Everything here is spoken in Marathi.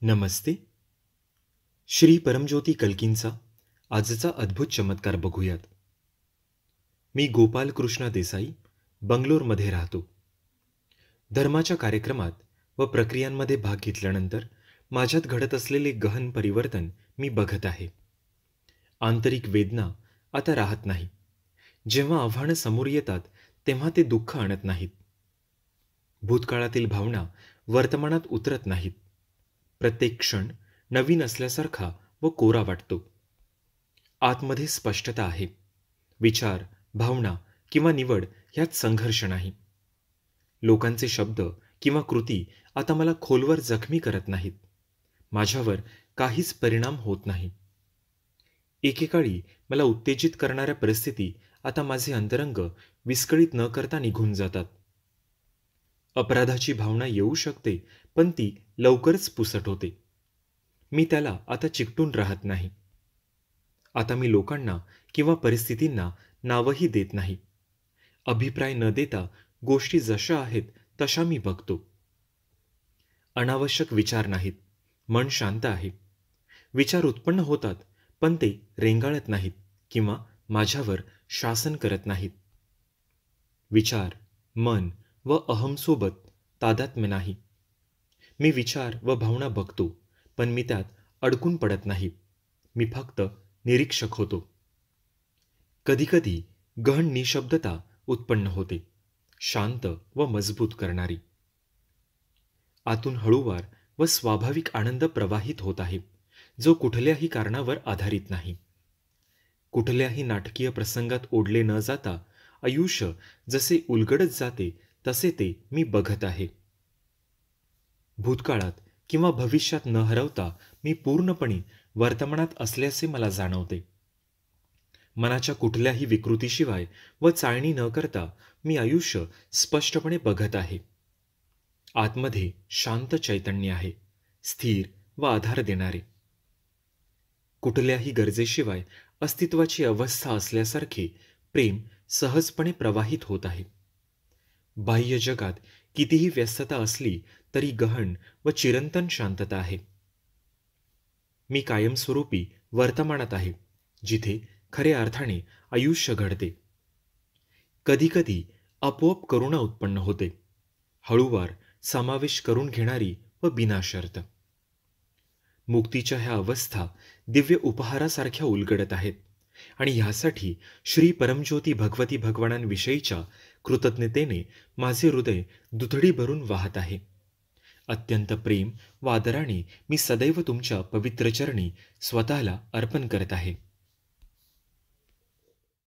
नमस्ते. श्री परमज्योती कल्कींचा आजचा अद्भुत चमत्कार बघूयात. मी गोपाल कृष्ण देसाई बंगलोरमध्ये राहतो. धर्माच्या कार्यक्रमात व प्रक्रियांमध्ये भाग घेतल्यानंतर माझ्यात घडत असलेले गहन परिवर्तन मी बघत आहे. आंतरिक वेदना आता राहत नाही. जेव्हा आव्हानं समोर येतात तेव्हा ते दुःख आणत नाहीत. भूतकाळातील भावना वर्तमानात उतरत नाहीत. प्रत्येक क्षण नवीन असल्यासारखा व कोरा वाटतो. आतमध्ये स्पष्टता आहे. विचार, भावना किंवा निवड ह्यात संघर्ष नाही. लोकांचे शब्द किंवा कृती आता मला खोलवर जखमी करत नाहीत. माझ्यावर काहीच परिणाम होत नाही. एकेकाळी मला उत्तेजित करणाऱ्या परिस्थिती आता माझे अंतरंग विस्कळीत न करता निघून जातात. अपराधाची भावना येऊ शकते, पण ती लवकरच पुसट होते. मी त्याला आता चिकटून राहत नाही. आता मी लोकांना किंवा परिस्थितींना नावही देत नाही. अभिप्राय न देता गोष्टी जशा आहेत तशा मी बघतो. अनावश्यक विचार नाहीत. मन शांत आहे. विचार उत्पन्न होतात, पण ते रेंगाळत नाहीत किंवा माझ्यावर शासन करत नाहीत. विचार, मन व अहमसोबत तादात्म्य नाही. मी विचार व भावना बघतो, पण मी त्यात अडकून पडत नाही. मी फक्त निरीक्षक होतो. कधीकधी गहन निशब्दता उत्पन्न होते, शांत व मजबूत करणारी. आतून हळूवार व स्वाभाविक आनंद प्रवाहित होत आहे, जो कुठल्याही कारणावर आधारित नाही. कुठल्याही नाटकीय प्रसंगात ओढले न जाता आयुष्य जसे उलगडत जाते तसे ते मी बघत आहे. भूतकाळात किंवा भविष्यात न हरवता मी पूर्णपणे वर्तमानात असल्याचे मला जाणवते. मनाच्या कुठल्याही विकृतीशिवाय व चाळणी न करता मी आयुष्य स्पष्टपणे बघत आहे. आतमध्ये शांत चैतन्य आहे, स्थिर व आधार देणारे. कुठल्याही गरजेशिवाय अस्तित्वाची अवस्था असल्यासारखे प्रेम सहजपणे प्रवाहित होत आहे. बाह्य जगात कितीही व्यस्तता असली तरी गहन व चिरंतन शांतता आहे. मी कायमस्वरूपी वर्तमानात आहे, जिथे खऱ्या अर्थाने आयुष्य घडते. कधीकधी आपोआप करुणा उत्पन्न होते, हळूवार समावेश करून घेणारी व बिनाशर्त. मुक्तीच्या ह्या अवस्था दिव्य उपहारासारख्या उलगडत आहेत आणि ह्यासाठी श्री परमज्योती भगवती भगवानांविषयीच्या कृतज्ञतेने माझे हृदय दुथडी भरून वाहत आहे. अत्यंत प्रेम व आदराने मी सदैव तुमच्या पवित्र चरणी स्वतःला अर्पण करत आहे.